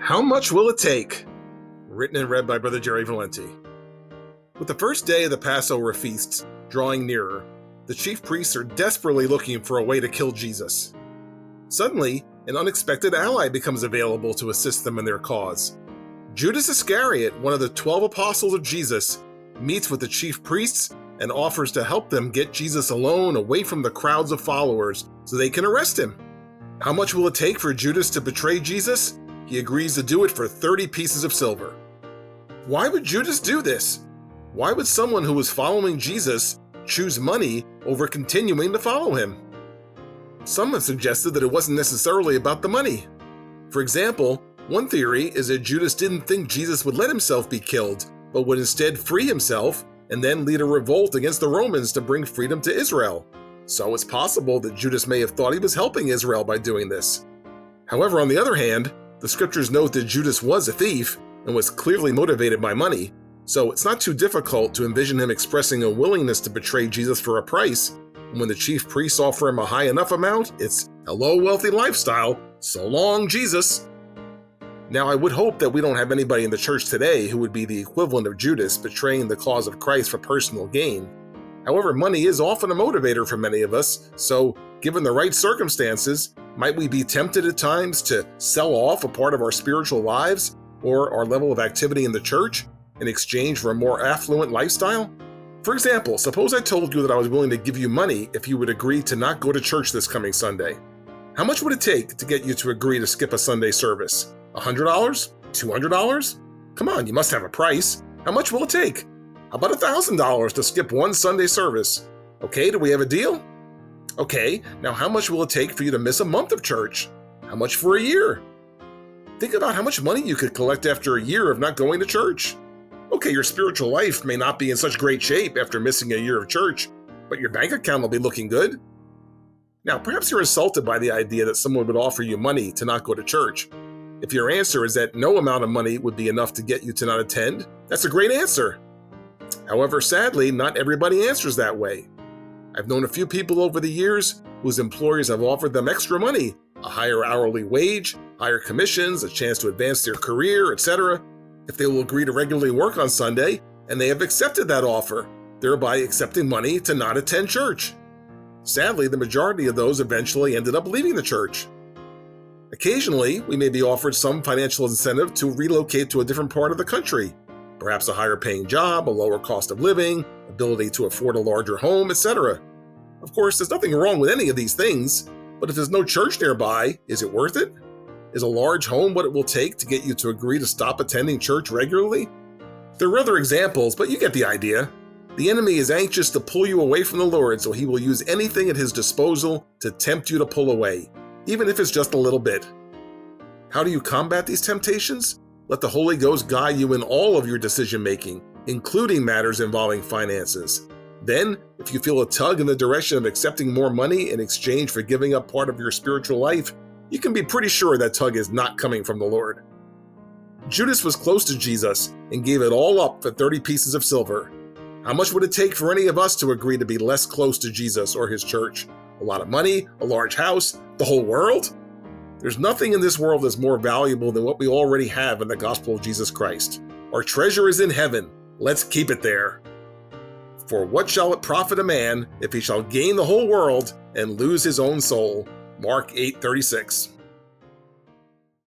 How Much Will It Take? Written and read by Brother Jerry Valenti. With the first day of the Passover feasts drawing nearer, the chief priests are desperately looking for a way to kill Jesus. Suddenly, an unexpected ally becomes available to assist them in their cause. Judas Iscariot, one of the 12 apostles of Jesus, meets with the chief priests and offers to help them get Jesus alone away from the crowds of followers so they can arrest him. How much will it take for Judas to betray Jesus? He agrees to do it for 30 pieces of silver. Why would Judas do this? Why would someone who was following Jesus choose money over continuing to follow him? Some have suggested that it wasn't necessarily about the money. For example, one theory is that Judas didn't think Jesus would let himself be killed, but would instead free himself and then lead a revolt against the Romans to bring freedom to Israel. So it's possible that Judas may have thought he was helping Israel by doing this. However, on the other hand, the scriptures note that Judas was a thief and was clearly motivated by money, so it's not too difficult to envision him expressing a willingness to betray Jesus for a price. And when the chief priests offer him a high enough amount, it's "Hello, wealthy lifestyle, so long, Jesus." Now, I would hope that we don't have anybody in the church today who would be the equivalent of Judas betraying the cause of Christ for personal gain. However, money is often a motivator for many of us, so given the right circumstances, might we be tempted at times to sell off a part of our spiritual lives or our level of activity in the church in exchange for a more affluent lifestyle? For example, suppose I told you that I was willing to give you money if you would agree to not go to church this coming Sunday. How much would it take to get you to agree to skip a Sunday service? $100? $200? Come on, you must have a price. How much will it take? How about $1,000 to skip one Sunday service? Okay, do we have a deal? Okay, now how much will it take for you to miss a month of church? How much for a year? Think about how much money you could collect after a year of not going to church. Okay, your spiritual life may not be in such great shape after missing a year of church, but your bank account will be looking good. Now, perhaps you're insulted by the idea that someone would offer you money to not go to church. If your answer is that no amount of money would be enough to get you to not attend, that's a great answer. However, sadly, not everybody answers that way. I've known a few people over the years whose employers have offered them extra money, a higher hourly wage, higher commissions, a chance to advance their career, etc., if they will agree to regularly work on Sunday, and they have accepted that offer, thereby accepting money to not attend church. Sadly, the majority of those eventually ended up leaving the church. Occasionally, we may be offered some financial incentive to relocate to a different part of the country, perhaps a higher paying job, a lower cost of living, ability to afford a larger home, etc. Of course, there's nothing wrong with any of these things, but if there's no church nearby, is it worth it? Is a large home what it will take to get you to agree to stop attending church regularly? There are other examples, but you get the idea. The enemy is anxious to pull you away from the Lord, so he will use anything at his disposal to tempt you to pull away, even if it's just a little bit. How do you combat these temptations? Let the Holy Ghost guide you in all of your decision-making, including matters involving finances. Then, if you feel a tug in the direction of accepting more money in exchange for giving up part of your spiritual life, you can be pretty sure that tug is not coming from the Lord. Judas was close to Jesus and gave it all up for 30 pieces of silver. How much would it take for any of us to agree to be less close to Jesus or his church? A lot of money? A large house? The whole world? There's nothing in this world that's more valuable than what we already have in the gospel of Jesus Christ. Our treasure is in heaven. Let's keep it there. For what shall it profit a man if he shall gain the whole world and lose his own soul? Mark 8:36.